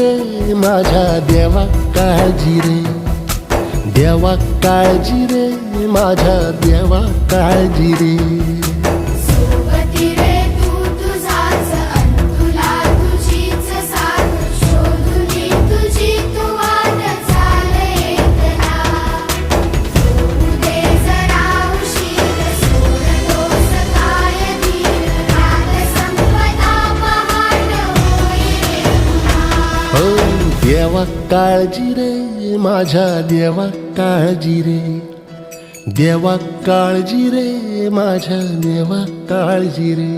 रे माझ्या देवा काळजी रे, देवा काळजी रे माझ्या देवा काळजी रे. सोबती रे तू तुझाच अंतुला तुझीच साथ, शोधुनी तुझी तू वाट चाल एकला. होऊ दे जरा उशीर, सोड दोष काय धीर, रात संपदा पहाट होई रे पुन्हा. हो देवा काळजी रे माझ्या देवा काळजी रे, देवा काळजी रे माझ्या देवा काळजी रे.